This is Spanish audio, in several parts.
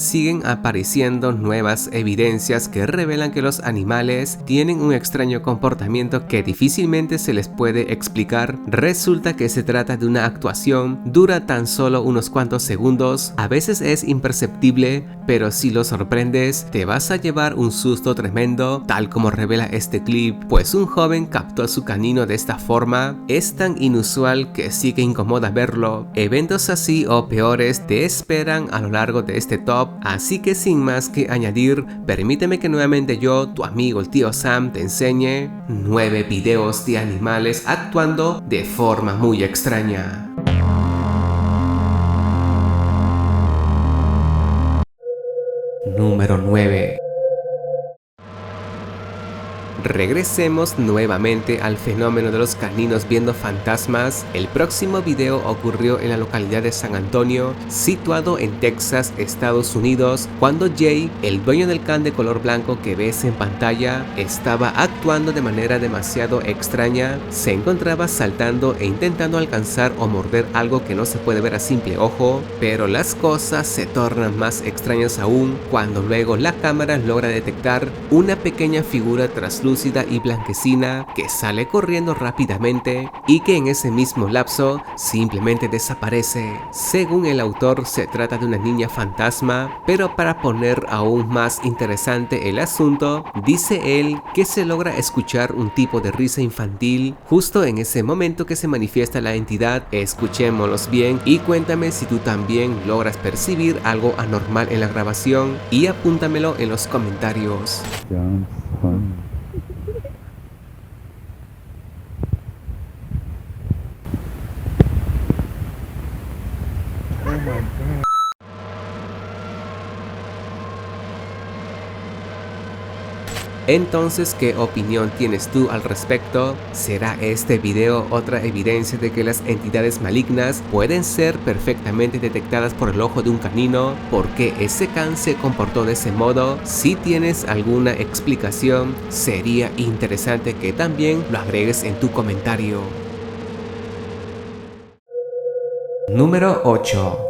siguen apareciendo nuevas evidencias que revelan que los animales tienen un extraño comportamiento que difícilmente se les puede explicar. Resulta que se trata de una actuación, dura tan solo unos cuantos segundos, a veces es imperceptible, pero si lo sorprendes, te vas a llevar un susto tremendo, tal como revela este clip, pues un joven captó a su canino de esta forma. Es tan inusual que sí que incomoda verlo. Eventos así o peores te esperan a lo largo de este top, así que sin más que añadir, permíteme que nuevamente yo, tu amigo el tío Sam, te enseñe 9 videos de animales actuando de forma muy extraña. Número 9. Regresemos nuevamente al fenómeno de los caninos viendo fantasmas. El próximo video ocurrió en la localidad de San Antonio, situado en Texas, Estados Unidos, cuando Jay, el dueño del can de color blanco que ves en pantalla, estaba actuando de manera demasiado extraña. Se encontraba saltando e intentando alcanzar o morder algo que no se puede ver a simple ojo, pero las cosas se tornan más extrañas aún cuando luego la cámara logra detectar una pequeña figura traslúcida y blanquecina que sale corriendo rápidamente y que en ese mismo lapso simplemente desaparece. Según el autor, se trata de una niña fantasma, pero para poner aún más interesante el asunto, dice él que se logra escuchar un tipo de risa infantil justo en ese momento que se manifiesta la entidad. Escuchémoslos bien y cuéntame si tú también logras percibir algo anormal en la grabación y apúntamelo en los comentarios. Entonces, ¿qué opinión tienes tú al respecto? ¿Será este video otra evidencia de que las entidades malignas pueden ser perfectamente detectadas por el ojo de un canino? ¿Por qué ese can se comportó de ese modo? Si tienes alguna explicación, sería interesante que también lo agregues en tu comentario. Número 8.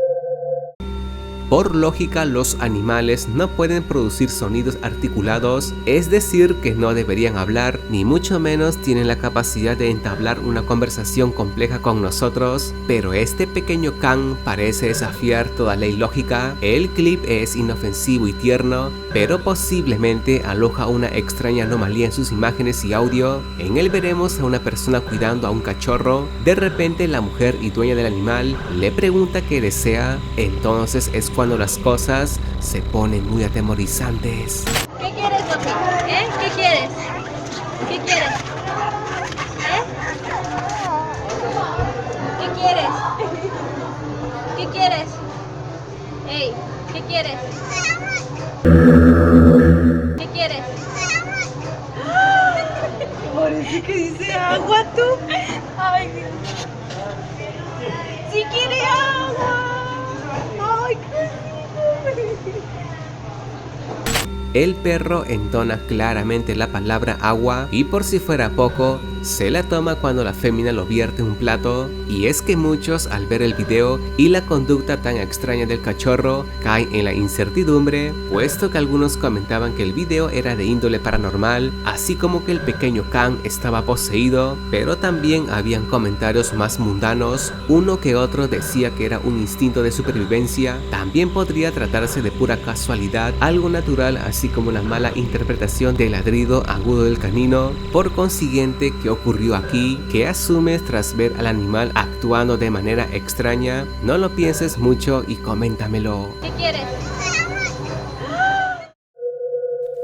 Por lógica, los animales no pueden producir sonidos articulados, es decir, que no deberían hablar, ni mucho menos tienen la capacidad de entablar una conversación compleja con nosotros, pero este pequeño can parece desafiar toda ley lógica. El clip es inofensivo y tierno, pero posiblemente aloja una extraña anomalía en sus imágenes y audio. En él veremos a una persona cuidando a un cachorro. De repente la mujer y dueña del animal le pregunta qué desea, entonces es cuando las cosas se ponen muy atemorizantes. ¿Qué quieres, papi? ¿Qué quieres? ¿Qué quieres? ¿Qué quieres? ¿Qué quieres? Hey, ¿qué quieres? ¿Qué quieres? Parece que dice agua, tú. Ay, si quiere agua. Ay, El perro entona claramente la palabra agua y por si fuera poco, se la toma cuando la fémina lo vierte en un plato. Y es que muchos al ver el video y la conducta tan extraña del cachorro caen en la incertidumbre, puesto que algunos comentaban que el video era de índole paranormal, así como que el pequeño can estaba poseído, pero también habían comentarios más mundanos. Uno que otro decía que era un instinto de supervivencia, también podría tratarse de pura casualidad, algo natural, así como una mala interpretación del ladrido agudo del canino. Por consiguiente, ¿qué ocurrió aquí? ¿Qué asumes tras ver al animal actuando de manera extraña? No lo pienses mucho y coméntamelo. ¿Qué quieres?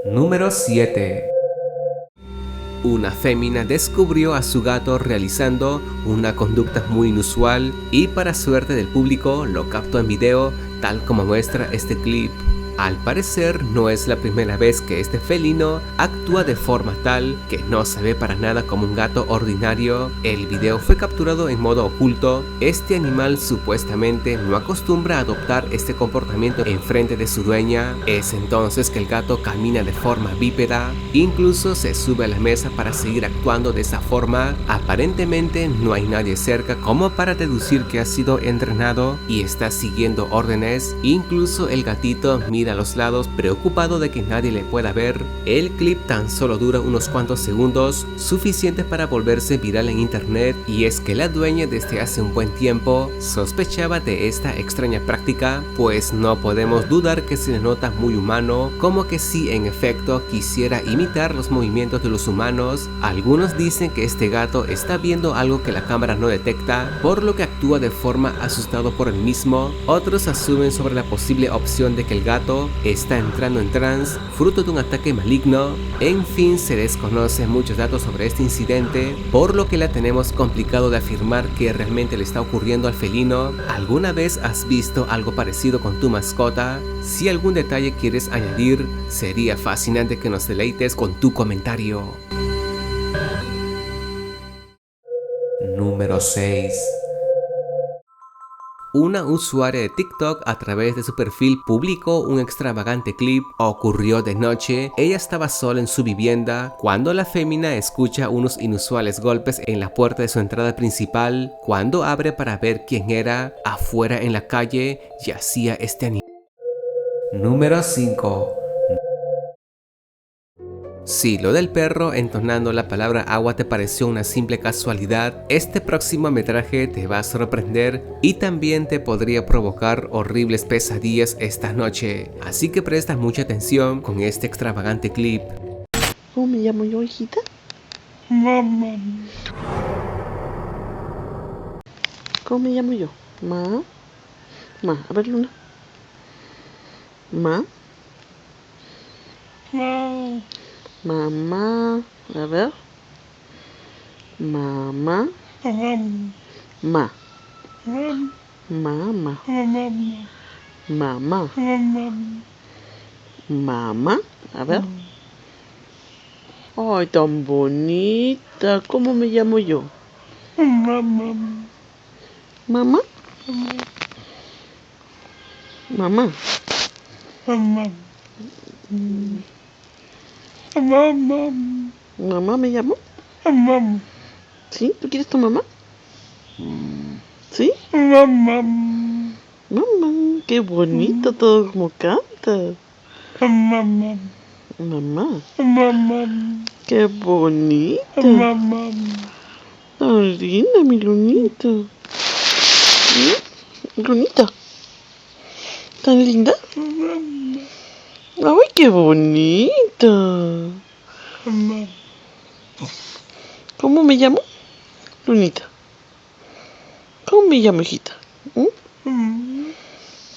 Número 7. Una fémina descubrió a su gato realizando una conducta muy inusual y para suerte del público lo captó en video, tal como muestra este clip. Al parecer no es la primera vez que este felino actúa de forma tal que no se ve para nada como un gato ordinario. El video fue capturado en modo oculto. Este animal supuestamente no acostumbra a adoptar este comportamiento en frente de su dueña. Es entonces que el gato camina de forma bípeda, incluso se sube a la mesa para seguir actuando de esa forma. Aparentemente no hay nadie cerca como para deducir que ha sido entrenado y está siguiendo órdenes. Incluso el gatito mira a los lados preocupado de que nadie le pueda ver. El clip tan solo dura unos cuantos segundos, suficientes para volverse viral en internet, y es que la dueña desde hace un buen tiempo sospechaba de esta extraña práctica, pues no podemos dudar que se le nota muy humano, como que si en efecto quisiera imitar los movimientos de los humanos. Algunos dicen que este gato está viendo algo que la cámara no detecta, por lo que actúa de forma asustado por el mismo. Otros asumen sobre la posible opción de que el gato está entrando en trance, fruto de un ataque maligno. En fin, se desconocen muchos datos sobre este incidente, por lo que la tenemos complicado de afirmar que realmente le está ocurriendo al felino. ¿Alguna vez has visto algo parecido con tu mascota? Si algún detalle quieres añadir, sería fascinante que nos deleites con tu comentario. Número 6. Una usuaria de TikTok a través de su perfil publicó un extravagante clip. Ocurrió de noche. Ella estaba sola en su vivienda cuando la fémina escucha unos inusuales golpes en la puerta de su entrada principal. Cuando abre para ver quién era, afuera en la calle yacía este animal. Número 5. Si lo del perro entonando la palabra agua te pareció una simple casualidad, este próximo metraje te va a sorprender y también te podría provocar horribles pesadillas esta noche. Así que presta mucha atención con este extravagante clip. ¿Cómo me llamo yo, hijita? Mamá. ¿Cómo me llamo yo? Ma. Ma, a ver, Luna. Ma. Ma. Mamá, a ver. Mamá. Ma. Mamá. Mamá. Mamá, a ver. Ay, tan bonita. ¿Cómo me llamo yo? Mamá. ¿Mamá? Mamá. Mamá. Mamá. ¿Mamá me llamo? Mamá. ¿Sí? ¿Tú quieres tu mamá? ¿Sí? Mamá. Mamá. Qué bonito todo como canta. Mamá. Mamá. Mamá. Qué bonita. Mamá. Tan linda mi Lunita. Lunita. ¿Tan linda? ¡Ay, qué bonita! ¿Cómo me llamo? Lunita. ¿Cómo me llamo, hijita?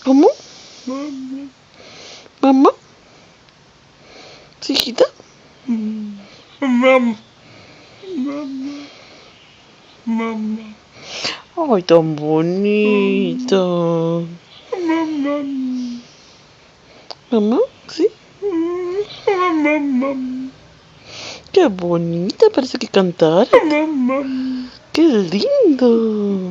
¿Cómo? ¿Mamá? ¿Sí, hijita? Mamá. ¡Ay, tan bonita! ¿Mamá? ¿Sí? ¡Qué bonita! Parece que cantara. ¡Qué lindo!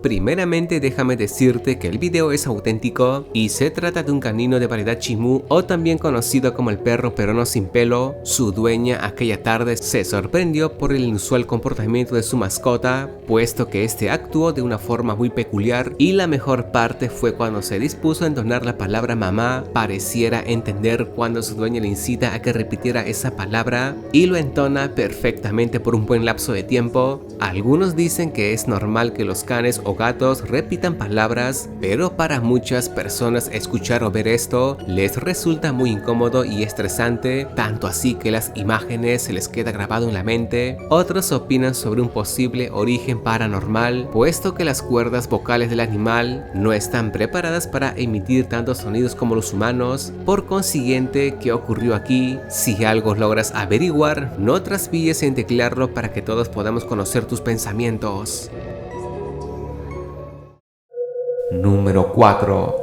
Primeramente déjame decirte que el video es auténtico y se trata de un canino de variedad chimú, o también conocido como el perro peruano sin pelo. Su dueña aquella tarde se sorprendió por el inusual comportamiento de su mascota, puesto que este actuó de una forma muy peculiar, y la mejor parte fue cuando se dispuso a entonar la palabra mamá. Pareciera entender cuando su dueña le incita a que repitiera esa palabra y lo entona perfectamente por un buen lapso de tiempo. Algunos dicen que es normal que los canes o gatos repitan palabras, pero para muchas personas escuchar o ver esto les resulta muy incómodo y estresante, tanto así que las imágenes se les queda grabado en la mente. Otros opinan sobre un posible origen paranormal, puesto que las cuerdas vocales del animal no están preparadas para emitir tantos sonidos como los humanos. Por consiguiente, ¿qué ocurrió aquí? Si algo logras averiguar, no traspiés en teclearlo para que todos podamos conocer tus pensamientos. Número 4.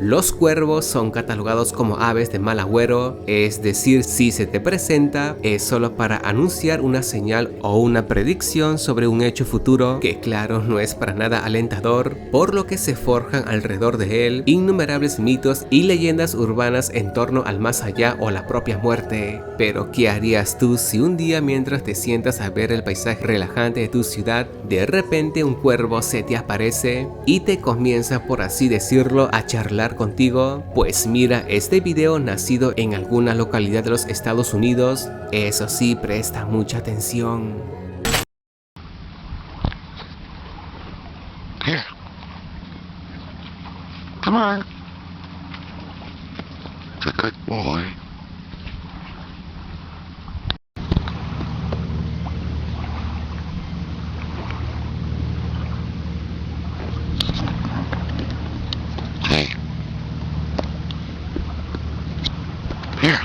Los cuervos son catalogados como aves de mal agüero, es decir, si se te presenta es solo para anunciar una señal o una predicción sobre un hecho futuro que claro no es para nada alentador, por lo que se forjan alrededor de él innumerables mitos y leyendas urbanas en torno al más allá o la propia muerte. Pero ¿qué harías tú si un día mientras te sientas a ver el paisaje relajante de tu ciudad, de repente un cuervo se te aparece y te comienza, por así decirlo, a charlar contigo? Pues mira este video nacido en alguna localidad de los Estados Unidos. Eso sí, presta mucha atención. Here. Come on. It's a good boy. Hey. Here.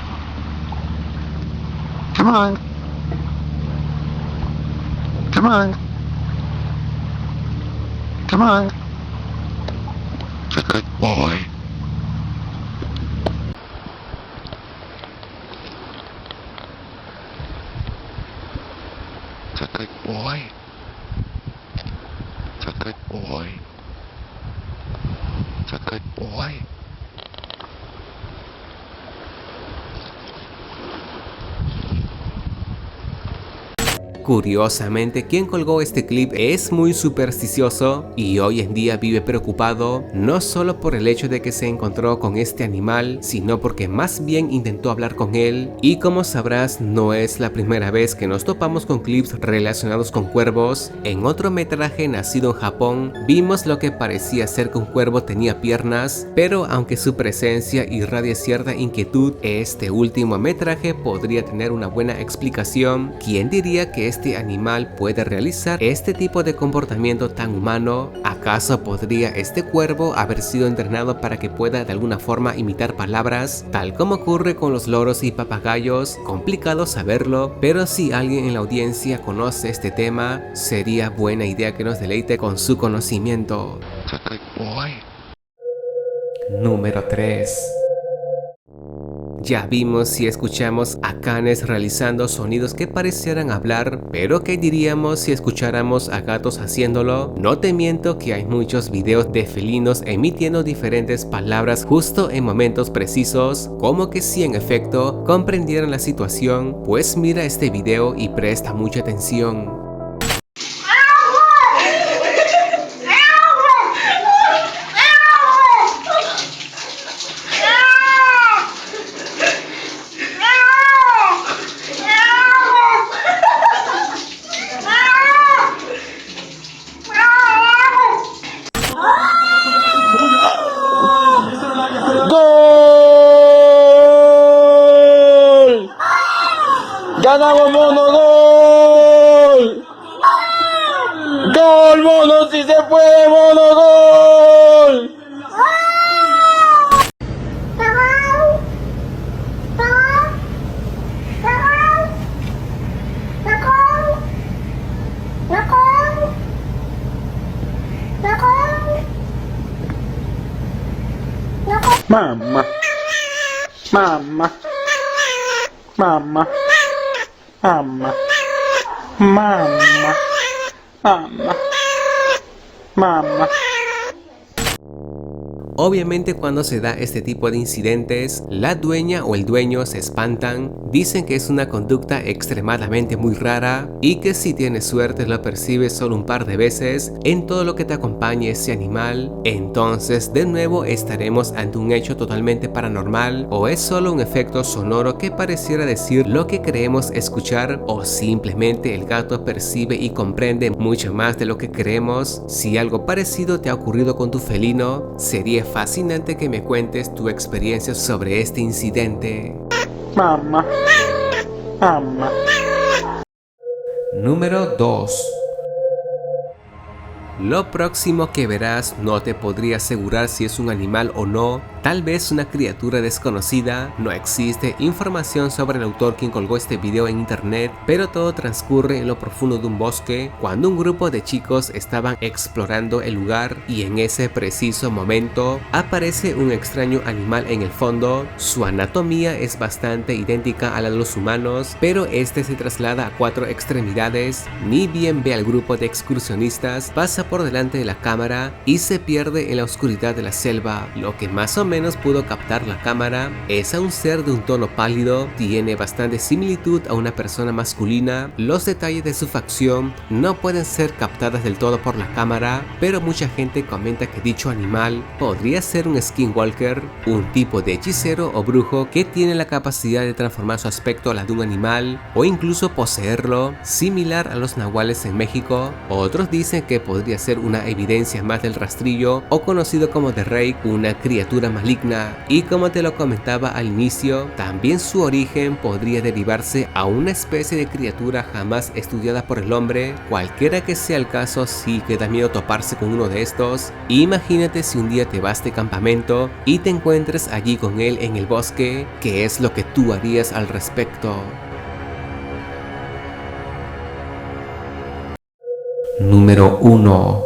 Come on. Come on. Come on. It's a good boy. It's a good boy. It's a good boy. It's a good boy. Curiosamente, quien colgó este clip es muy supersticioso y hoy en día vive preocupado no solo por el hecho de que se encontró con este animal, sino porque más bien intentó hablar con él. Y como sabrás, no es la primera vez que nos topamos con clips relacionados con cuervos. En otro metraje nacido en Japón, vimos lo que parecía ser que un cuervo tenía piernas, pero aunque su presencia irradia cierta inquietud, este último metraje podría tener una buena explicación. ¿Quién diría que este animal puede realizar este tipo de comportamiento tan humano? ¿Acaso podría este cuervo haber sido entrenado para que pueda de alguna forma imitar palabras, tal como ocurre con los loros y papagayos? Complicado saberlo, pero si alguien en la audiencia conoce este tema, sería buena idea que nos deleite con su conocimiento. It's a good boy. Número 3. Ya vimos y escuchamos a canes realizando sonidos que parecieran hablar, pero ¿qué diríamos si escucháramos a gatos haciéndolo? No te miento que hay muchos videos de felinos emitiendo diferentes palabras justo en momentos precisos, como que si en efecto comprendieran la situación. Pues mira este video y presta mucha atención. ¡Gol! ¡Ganamos, mono! ¡Gol! ¡Gol, mono! ¡Si se puede, mono! ¡Gol! Mamá, mamá, mamá, mamá, mamá, mamá, mamá. Obviamente cuando se da este tipo de incidentes, la dueña o el dueño se espantan, dicen que es una conducta extremadamente muy rara y que si tienes suerte lo percibes solo un par de veces en todo lo que te acompañe ese animal. Entonces de nuevo estaremos ante un hecho totalmente paranormal, o es solo un efecto sonoro que pareciera decir lo que creemos escuchar, o simplemente el gato percibe y comprende mucho más de lo que creemos. Si algo parecido te ha ocurrido con tu felino, sería fascinante que me cuentes tu experiencia sobre este incidente. Mamá, mamá. Número 2. Lo próximo que verás no te podría asegurar si es un animal o no, tal vez una criatura desconocida. No existe información sobre el autor quien colgó este video en internet, pero todo transcurre en lo profundo de un bosque cuando un grupo de chicos estaban explorando el lugar y en ese preciso momento aparece un extraño animal en el fondo. Su anatomía es bastante idéntica a la de los humanos, pero este se traslada a 4 extremidades, ni bien ve al grupo de excursionistas, pasa por delante de la cámara y se pierde en la oscuridad de la selva. Lo que más o menos pudo captar la cámara es a un ser de un tono pálido, tiene bastante similitud a una persona masculina. Los detalles de su facción no pueden ser captadas del todo por la cámara, pero mucha gente comenta que dicho animal podría ser un skinwalker, un tipo de hechicero o brujo que tiene la capacidad de transformar su aspecto a la de un animal o incluso poseerlo, similar a los nahuales en México. Otros dicen que podría ser una evidencia más del rastrillo o conocido como The Rake, una criatura maligna, y como te lo comentaba al inicio, también su origen podría derivarse a una especie de criatura jamás estudiada por el hombre. Cualquiera que sea el caso, sí que da miedo toparse con uno de estos. Imagínate si un día te vas de campamento y te encuentres allí con él en el bosque, ¿qué es lo que tú harías al respecto? Número 1.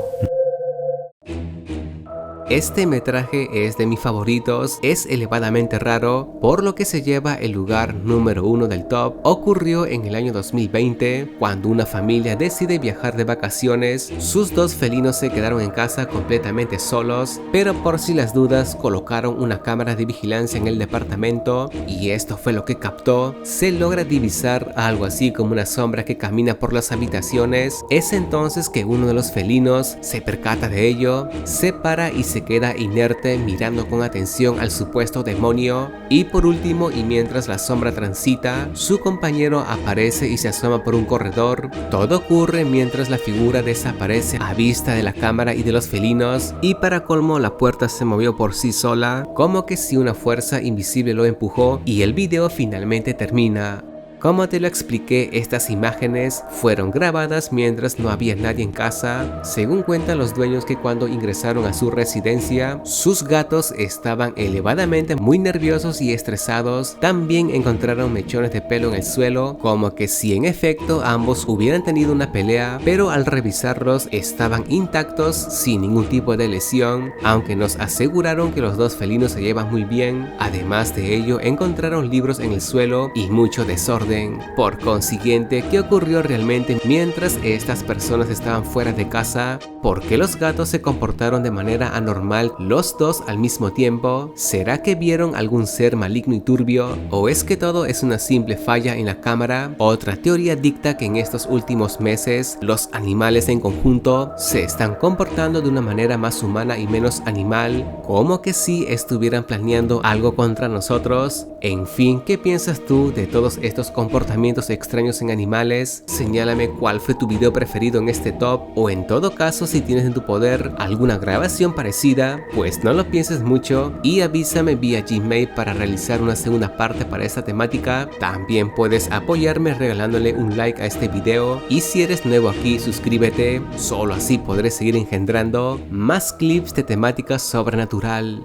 Este metraje es de mis favoritos, es elevadamente raro, por lo que se lleva el lugar número 1 del top. Ocurrió en el año 2020, cuando una familia decide viajar de vacaciones. Sus 2 felinos se quedaron en casa completamente solos, pero por si las dudas colocaron una cámara de vigilancia en el departamento y esto fue lo que captó. Se logra divisar algo así como una sombra que camina por las habitaciones. Es entonces que uno de los felinos se percata de ello, se para y se queda inerte mirando con atención al supuesto demonio. Y por último, y mientras la sombra transita, su compañero aparece y se asoma por un corredor. Todo ocurre mientras la figura desaparece a vista de la cámara y de los felinos, y para colmo la puerta se movió por sí sola, como que si una fuerza invisible lo empujó, y el video finalmente termina. Como te lo expliqué, estas imágenes fueron grabadas mientras no había nadie en casa. Según cuentan los dueños, que cuando ingresaron a su residencia, sus gatos estaban elevadamente muy nerviosos y estresados. También encontraron mechones de pelo en el suelo, como que si en efecto ambos hubieran tenido una pelea, pero al revisarlos estaban intactos sin ningún tipo de lesión, aunque nos aseguraron que los 2 felinos se llevan muy bien. Además de ello, encontraron libros en el suelo y mucho desorden. Por consiguiente, ¿qué ocurrió realmente mientras estas personas estaban fuera de casa? ¿Por qué los gatos se comportaron de manera anormal los 2 al mismo tiempo? ¿Será que vieron algún ser maligno y turbio? ¿O es que todo es una simple falla en la cámara? Otra teoría dicta que en estos últimos meses los animales en conjunto se están comportando de una manera más humana y menos animal, como que si estuvieran planeando algo contra nosotros. En fin, ¿qué piensas tú de todos estos comportamientos extraños en animales? Señálame cuál fue tu video preferido en este top, o en todo caso, si tienes en tu poder alguna grabación parecida, pues no lo pienses mucho y avísame vía Gmail para realizar una segunda parte para esta temática. También puedes apoyarme regalándole un like a este video, y si eres nuevo aquí, suscríbete, solo así podré seguir engendrando más clips de temática sobrenatural.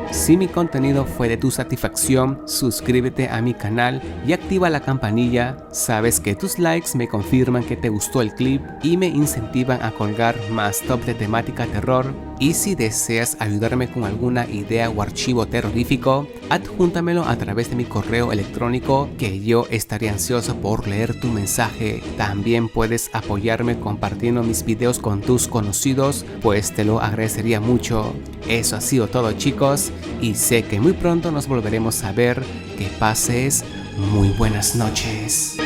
Si mi contenido fue de tu satisfacción, suscríbete a mi canal y activa la campanilla. Sabes que tus likes me confirman que te gustó el clip y me incentivan a colgar más top de temática terror. Y si deseas ayudarme con alguna idea o archivo terrorífico, adjúntamelo a través de mi correo electrónico, que yo estaré ansioso por leer tu mensaje. También puedes apoyarme compartiendo mis videos con tus conocidos, pues te lo agradecería mucho. Eso ha sido todo, chicos, y sé que muy pronto nos volveremos a ver. Que pases muy buenas noches.